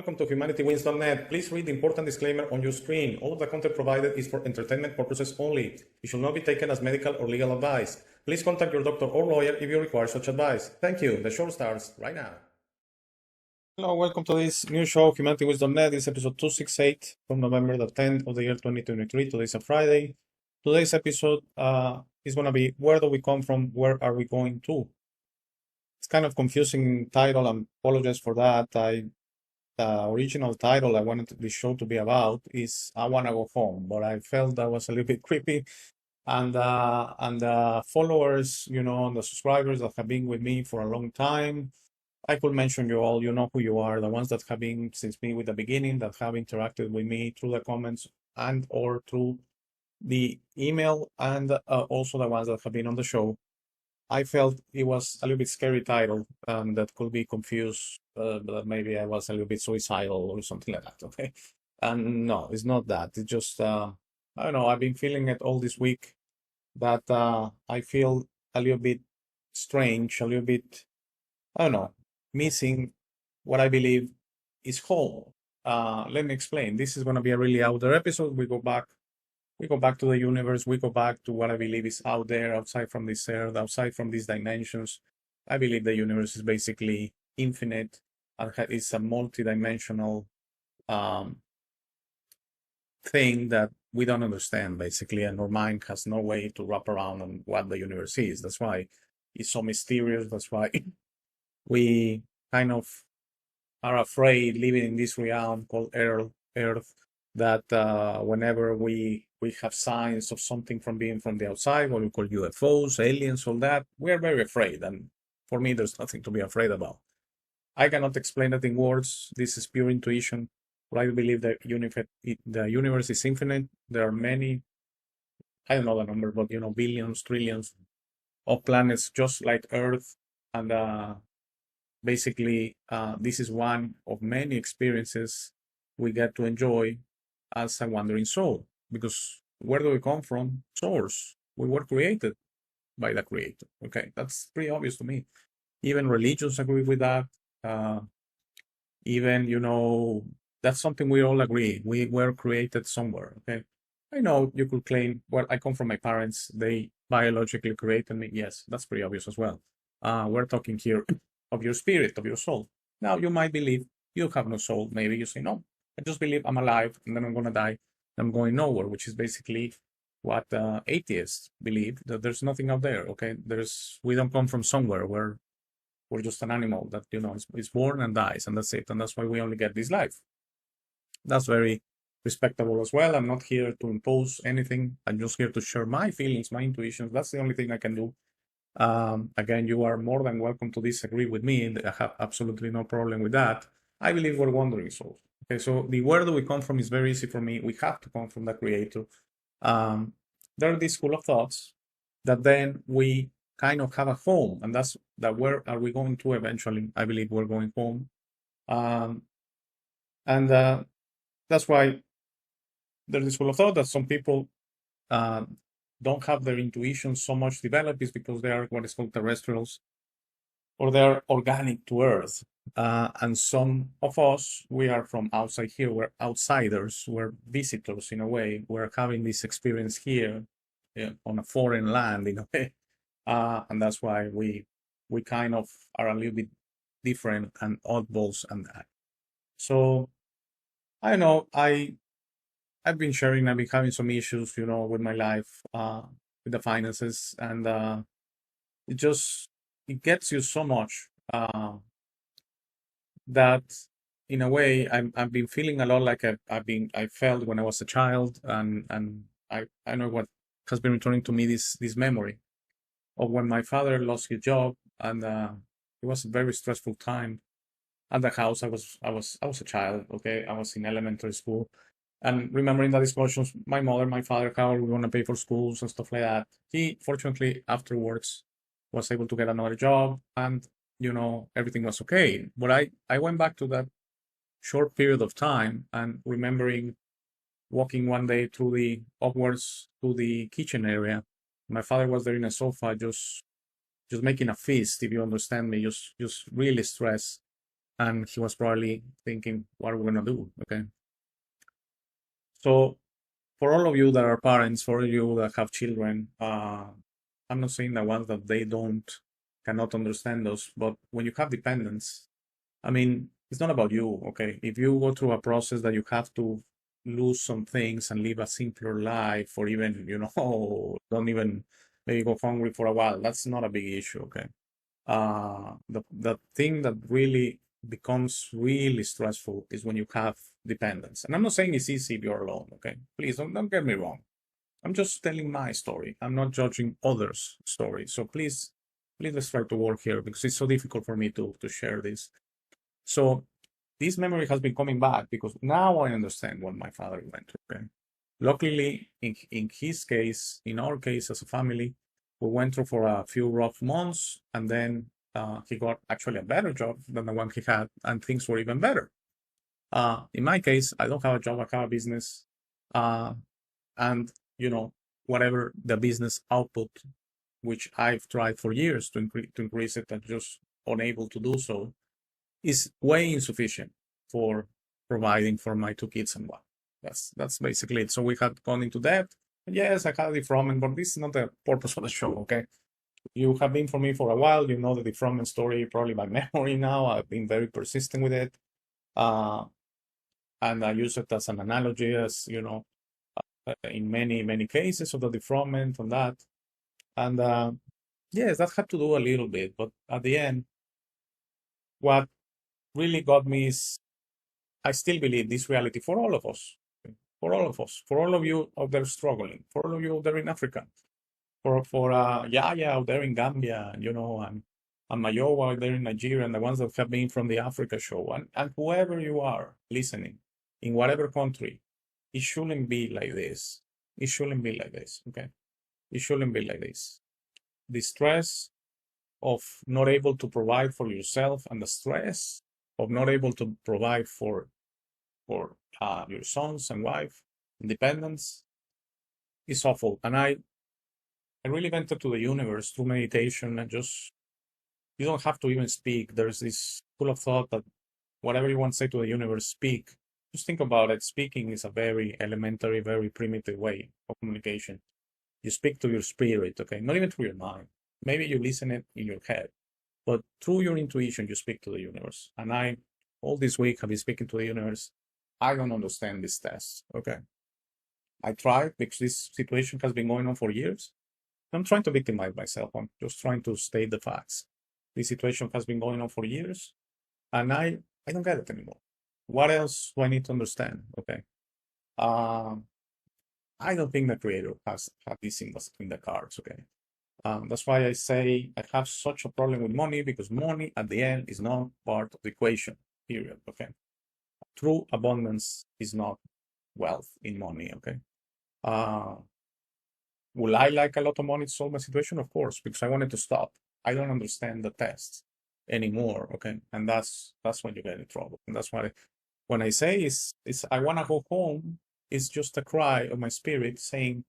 Welcome to HumanityWins.net. Please read the important disclaimer on your screen. All of the content provided is for entertainment purposes only. It should not be taken as medical or legal advice. Please contact your doctor or lawyer if you require such advice. Thank you. The show starts right now. Hello, welcome to this new show, HumanityWins.net. This is episode 268 from November the 10th of the year 2023. Today's a Friday. Today's episode is going to be, where do we come from? Where are we going to? It's kind of confusing title. I apologize for that. The original title I wanted the show to be about is I Want to Go Home, but I felt that was a little bit creepy. And the followers, and the subscribers that have been with me for a long time, I could mention you all. You know who you are, the ones that have been since me with the beginning, that have interacted with me through the comments and or through the email, and also the ones that have been on the show. I felt it was a little bit scary title, and that could be confused, that maybe I was a little bit suicidal or something like that, okay? And no, it's not that. It's just, I don't know, I've been feeling it all this week, that I feel a little bit strange, a little bit, I don't know, missing what I believe is home. Let me explain. This is going to be a really out there episode. We go back to the universe. We go back to what I believe is out there, outside from this earth, outside from these dimensions. I believe the universe is basically infinite, and it's a multi-dimensional thing that we don't understand, basically, and our mind has no way to wrap around on what the universe is. That's why it's so mysterious. That's why we kind of are afraid living in this realm called Earth, that whenever we have signs of something from being from the outside, what we call UFOs, aliens, all that, we are very afraid. And for me, there's nothing to be afraid about. I cannot explain it in words. This is pure intuition. But I believe that the universe is infinite. There are many, I don't know the number, but billions, trillions of planets just like Earth. And basically, this is one of many experiences we get to enjoy as a wandering soul. Because where do we come from? Source. We were created by the Creator. Okay, that's pretty obvious to me. Even religions agree with that. Even, that's something we all agree. We were created somewhere. Okay, I know you could claim, well, I come from my parents. They biologically created me. Yes, that's pretty obvious as well. We're talking here of your spirit, of your soul. Now, you might believe you have no soul. Maybe you say, no, I just believe I'm alive and then I'm going to die. I'm going nowhere, which is basically what atheists believe, that there's nothing out there. Okay, we don't come from somewhere. We're just an animal that is born and dies, and that's it. And that's why we only get this life. That's very respectable as well. I'm not here to impose anything. I'm just here to share my feelings, my intuitions. That's the only thing I can do. Again, you are more than welcome to disagree with me. I have absolutely no problem with that. I believe we're wandering souls. Okay, so the where do we come from is very easy for me. We have to come from the Creator. There are these school of thoughts that then we kind of have a home, and that's that. Where are we going to eventually? I believe we're going home, and that's why there's this school of thought that some people don't have their intuition so much developed, is because they are what is called terrestrials, or they are organic to Earth. And some of us, we are from outside here. We're outsiders. We're visitors in a way. We're having this experience here on a foreign land in a way. And that's why we kind of are a little bit different and oddballs and that. So I know I've been sharing, I've been having some issues, with my life, with the finances, and it gets you so much that in a way I've been feeling a lot like I felt when I was a child, and I know what has been returning to me, this memory of when my father lost his job, and it was a very stressful time at the house. I was a child, okay? I was in elementary school, and remembering the discussions, my mother, my father, how we want to pay for schools and stuff like that. He fortunately afterwards was able to get another job, and everything was okay. But I went back to that short period of time and remembering walking one day upwards to the kitchen area. My father was there in a sofa, just making a feast, if you understand me, just really stressed. and he was probably thinking, what are we gonna do? Okay. So for all of you that are parents, for all of you that have children, I'm not saying the ones that they cannot understand those, but when you have dependents, I mean, it's not about you, okay? If you go through a process that you have to lose some things and live a simpler life, or even, don't even maybe go hungry for a while, that's not a big issue, okay? The thing that really becomes really stressful is when you have dependence. And I'm not saying it's easy if you're alone, okay? Please don't get me wrong. I'm just telling my story. I'm not judging others' stories. So please let's try to work here because it's so difficult for me to share this. So this memory has been coming back because now I understand what my father went through. Okay? Luckily, in his case, in our case as a family, we went through for a few rough months, and then he got actually a better job than the one he had, and things were even better. In my case, I don't have a job, I have a business, and whatever the business output, which I've tried for years to increase it and just unable to do so, is way insufficient for providing for my two kids and one. That's basically it. So we had gone into debt. And yes, I had defraudment, but this is not the purpose of the show, okay? You have been for me for a while. You know the defraudment story probably by memory now. I've been very persistent with it. And I use it as an analogy, as in many cases of the defraudment on that. And yes, that had to do a little bit, but at the end, what really got me is I still believe this reality for all of us, for all of us, for all of you out there struggling, for all of you out there in Africa, for Yaya out there in Gambia, and Mayowa out there in Nigeria, and the ones that have been from the Africa show, and whoever you are listening, in whatever country, it shouldn't be like this. It shouldn't be like this, okay? It shouldn't be like this. The stress of not able to provide for yourself and the stress of not able to provide for your sons and wife, independence, is awful. And I really went into the universe through meditation and just, you don't have to even speak. There's this school of thought that whatever you want to say to the universe, speak. Just think about it. Speaking is a very elementary, very primitive way of communication. You speak to your spirit, okay? Not even through your mind. Maybe you listen it in your head, but through your intuition, you speak to the universe. And I, all this week, have been speaking to the universe. I don't understand this test, okay? I tried because this situation has been going on for years. I'm trying to victimize myself. I'm just trying to state the facts. This situation has been going on for years, and I don't get it anymore. What else do I need to understand? Okay. I don't think the creator has this in the cards, okay? That's why I say I have such a problem with money, because money at the end is not part of the equation, period, okay? True abundance is not wealth in money, okay? Will I like a lot of money to solve my situation? Of course, because I wanted to stop. I don't understand the test anymore, okay? And that's when you get in trouble. And that's why when I say is I want to go home, it's just a cry of my spirit saying,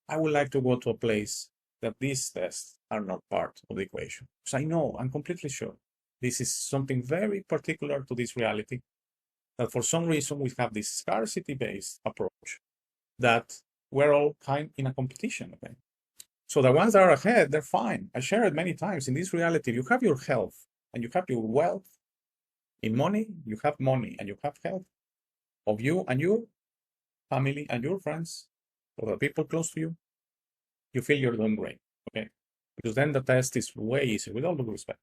I would like to go to a place that these tests are not part of the equation. Because I know, I'm completely sure, this is something very particular to this reality, that for some reason we have this scarcity-based approach that we're all kind in a competition, okay? So the ones that are ahead, they're fine. I share it many times. In this reality, you have your health and you have your wealth. In money, you have money and you have health of you and your family and your friends, or the people close to you. You feel you're doing great, okay? Because then the test is way easier, with all due respect.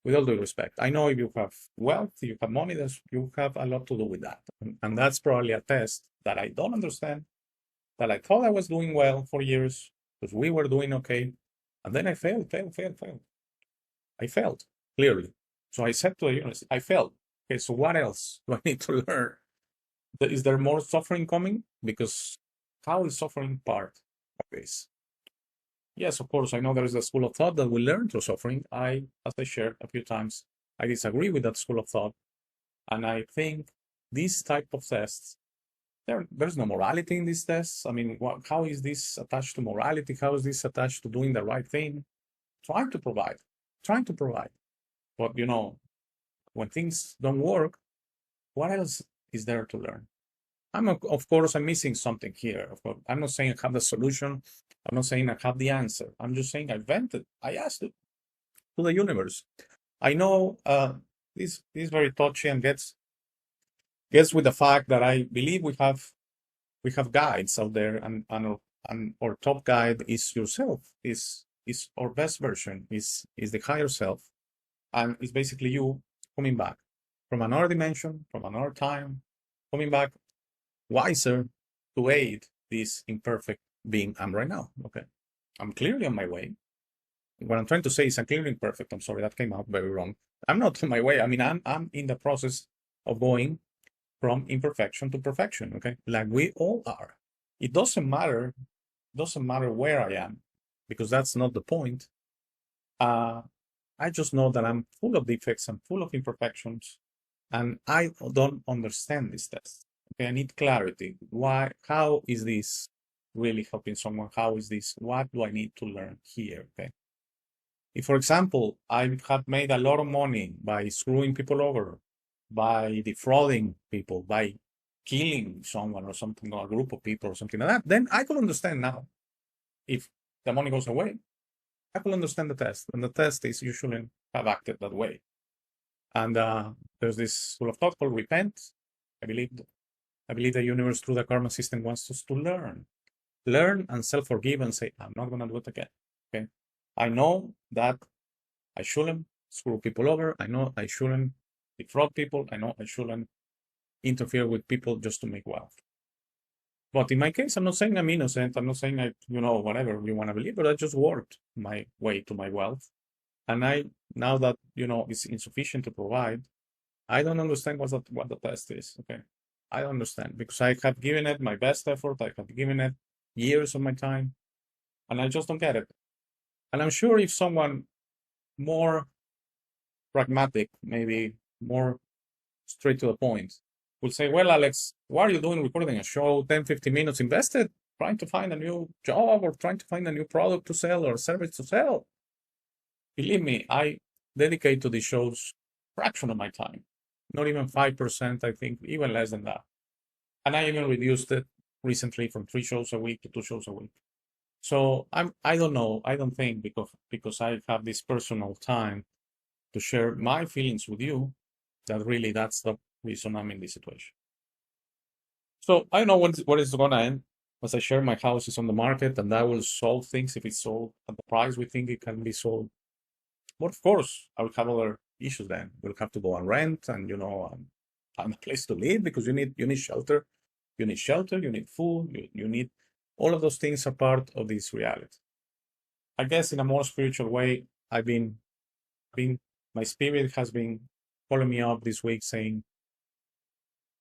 With all due respect. I know if you have wealth, you have money, you have a lot to do with that. And that's probably a test that I don't understand, that I thought I was doing well for years, because we were doing okay. And then I failed. I failed, clearly. So I said to the universe, I failed. Okay, so what else do I need to learn? Is there more suffering coming? Because how is suffering part of this? Yes, of course, I know there is a school of thought that we learn through suffering. As I shared a few times, I disagree with that school of thought. And I think these type of tests, there's no morality in these tests. I mean, how is this attached to morality? How is this attached to doing the right thing? Trying to provide. But, when things don't work, what else is there to learn? Of course, I'm missing something here. Of course, I'm not saying I have the solution. I'm not saying I have the answer. I'm just saying I vented. I asked it to the universe. I know this is very touchy and gets with the fact that I believe we have guides out there, and our top guide is yourself. Is our best version. Is the higher self, and it's basically you coming back from another dimension, from another time, coming back wiser to aid this imperfect being I'm right now. Okay, I'm clearly on my way. What I'm trying to say is I'm clearly imperfect. I'm sorry, that came out very wrong. I'm not on my way. I mean, I'm in the process of going from imperfection to perfection. Okay, like we all are. It doesn't matter where I am, because that's not the point. I just know that I'm full of defects and full of imperfections, and I don't understand this test. Okay, I need clarity. Why? How is this really helping someone? How is this? What do I need to learn here? Okay. If, for example, I have made a lot of money by screwing people over, by defrauding people, by killing someone or something, or a group of people or something like that, then I can understand now. If the money goes away, I can understand the test. And the test is you shouldn't have acted that way. And there's this school of thought called repent. I believe the universe through the karma system wants us to learn and self-forgive and say, I'm not going to do it again. Okay. I know that I shouldn't screw people over. I know I shouldn't defraud people. I know I shouldn't interfere with people just to make wealth. But in my case, I'm not saying I'm innocent. I'm not saying whatever you want to believe, but I just worked my way to my wealth. And now that, it's insufficient to provide, I don't understand what the test is. Okay. I don't understand, because I have given it my best effort. I have given it years of my time, and I just don't get it. And I'm sure if someone more pragmatic, maybe more straight to the point, will say, well, Alex, what are you doing recording a show, 10, 15 minutes invested, trying to find a new job or trying to find a new product to sell or service to sell? Believe me, I dedicate to these shows a fraction of my time, not even 5%, I think, even less than that. And I even reduced it recently from 3 shows a week to 2 shows a week. So I don't know. I don't think because I have this personal time to share my feelings with you, that really that's the reason I'm in this situation. So I know what is going to end. As I share, my house is on the market, and that will solve things if it's sold at the price we think it can be sold. But of course, I will have other issues then. We'll have to go on rent, and find a place to live, because you need shelter. You need shelter. You need food. You need all of those things are part of this reality. I guess in a more spiritual way, my spirit has been calling me up this week saying,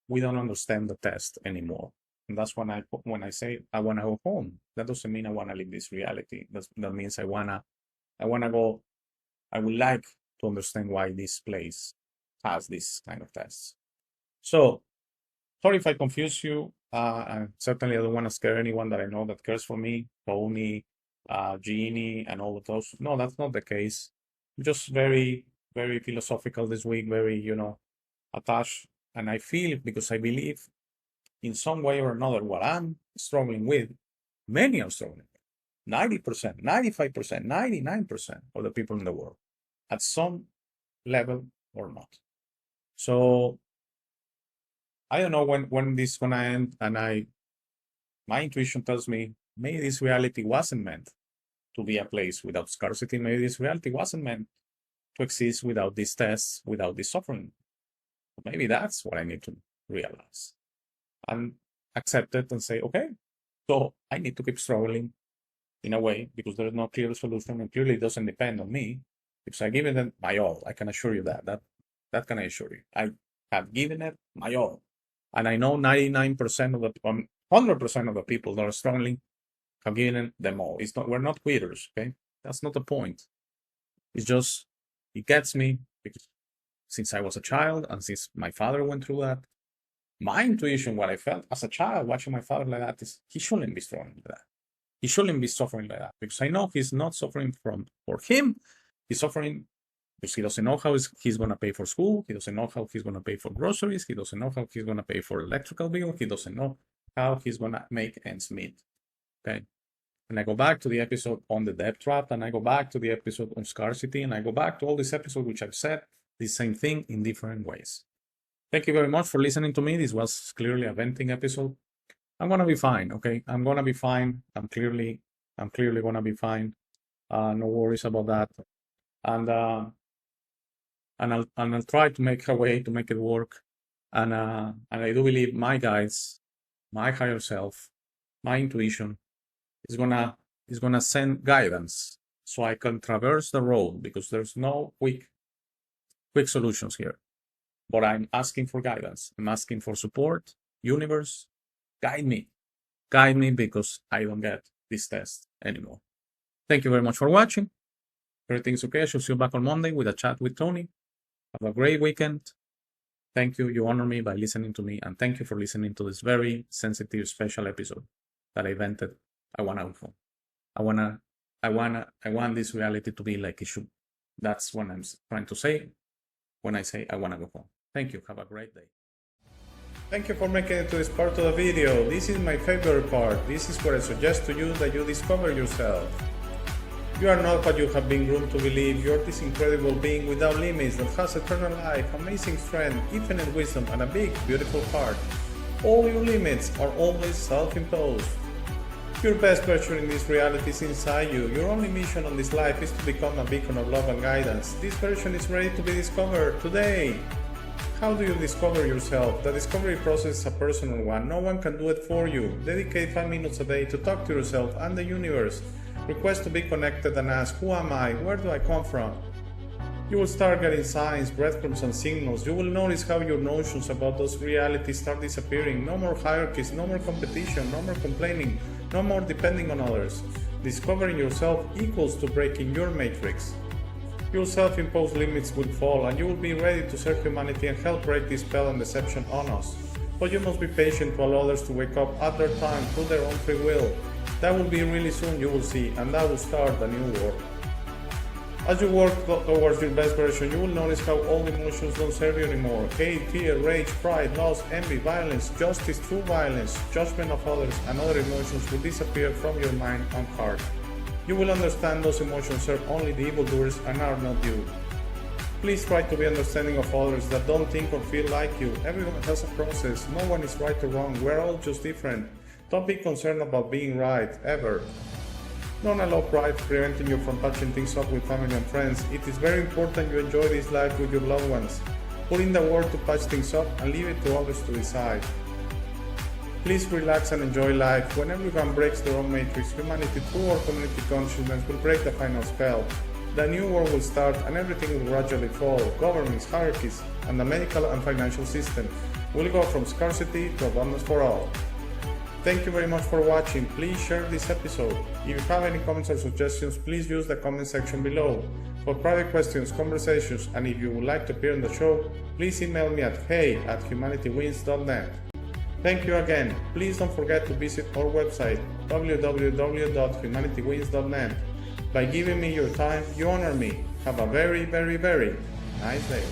we don't understand the test anymore. And that's when I say I want to go home. That doesn't mean I want to live this reality. That means I want to go. I would like to understand why this place has this kind of tests. So, sorry if I confuse you. Certainly, I don't want to scare anyone that I know that cares for me, Tony, Jeannie, and all of those. No, that's not the case. I'm just very, very philosophical this week, very, attached. And I feel, because I believe in some way or another, what I'm struggling with, many are struggling with. 90%, 95%, 99% of the people in the world, at some level or not. So, I don't know when this is gonna end, and my intuition tells me maybe this reality wasn't meant to be a place without scarcity. Maybe this reality wasn't meant to exist without these tests, without this suffering. Maybe that's what I need to realize and accept it and say, okay, so I need to keep struggling in a way, because there's no clear solution, and clearly it doesn't depend on me, because I give it my all. I can assure you that can I assure you. I have given it my all. And I know 99% of 100% of the people that are struggling have given them all. We're not quitters, okay? That's not the point. It's just, it gets me, because since I was a child and since my father went through that, my intuition, what I felt as a child watching my father like that, is he shouldn't be struggling like that. He shouldn't be suffering like that, because I know he's not suffering for him. He's suffering Because he doesn't know how he's going to pay for school. He doesn't know how he's going to pay for groceries. He doesn't know how he's going to pay for electrical bill. He doesn't know how he's going to make ends meet. Okay. And I go back to the episode on the debt trap, and I go back to the episode on scarcity, and I go back to all these episodes which I've said the same thing in different ways. Thank you very much for listening to me. This was clearly a venting episode. I'm going to be fine, okay? I'm going to be fine. I'm clearly going to be fine. No worries about that. And I'll try to make a way to make it work. And I do believe my guides, my higher self, my intuition is gonna send guidance so I can traverse the road, because there's no quick solutions here. But I'm asking for guidance. I'm asking for support. Universe, guide me. Guide me, because I don't get this test anymore. Thank you very much for watching. Everything's okay. I shall see you back on Monday with a chat with Tony. Have a great weekend. Thank you. You honor me by listening to me. And thank you for listening to this very sensitive, special episode that I vented. I want this reality to be like it should. That's what I'm trying to say when I say I want to go home. Thank you. Have a great day. Thank you for making it to this part of the video. This is my favorite part. This is where I suggest to you that you discover yourself. You are not what you have been groomed to believe. You are this incredible being without limits that has eternal life, amazing strength, infinite wisdom, and a big, beautiful heart. All your limits are always self-imposed. Your best version in this reality is inside you. Your only mission on this life is to become a beacon of love and guidance. This version is ready to be discovered today. How do you discover yourself? The discovery process is a personal one. No one can do it for you. Dedicate 5 minutes a day to talk to yourself and the universe. Request to be connected and ask, who am I? Where do I come from? You will start getting signs, breadcrumbs, and signals. You will notice how your notions about those realities start disappearing. No more hierarchies, no more competition, no more complaining, no more depending on others. Discovering yourself equals to breaking your matrix. Your self-imposed limits will fall, and you will be ready to serve humanity and help break this spell and deception on us. But you must be patient to allow others to wake up at their time through their own free will. That will be really soon, you will see, and that will start a new world. As you work towards your best version, you will notice how all emotions don't serve you anymore. Hate, fear, rage, pride, loss, envy, violence, justice, true violence, judgment of others, and other emotions will disappear from your mind and heart. You will understand those emotions serve only the evildoers and are not you. Please try to be understanding of others that don't think or feel like you. Everyone has a process. No one is right or wrong. We're all just different. Don't be concerned about being right, ever. Don't allow pride preventing you from patching things up with family and friends. It is very important you enjoy this life with your loved ones. Put in the work to patch things up and leave it to others to decide. Please relax and enjoy life. When everyone breaks their own matrix, humanity through our community consciousness will break the final spell. The new world will start and everything will gradually fall. Governments, hierarchies, and the medical and financial system will go from scarcity to abundance for all. Thank you very much for watching. Please share this episode. If you have any comments or suggestions, please use the comment section below. For private questions, conversations, and if you would like to appear on the show, please email me at hey@humanitywins.net. Thank you again. Please don't forget to visit our website www.humanitywins.net. By giving me your time, you honor me. Have a very, very, very nice day.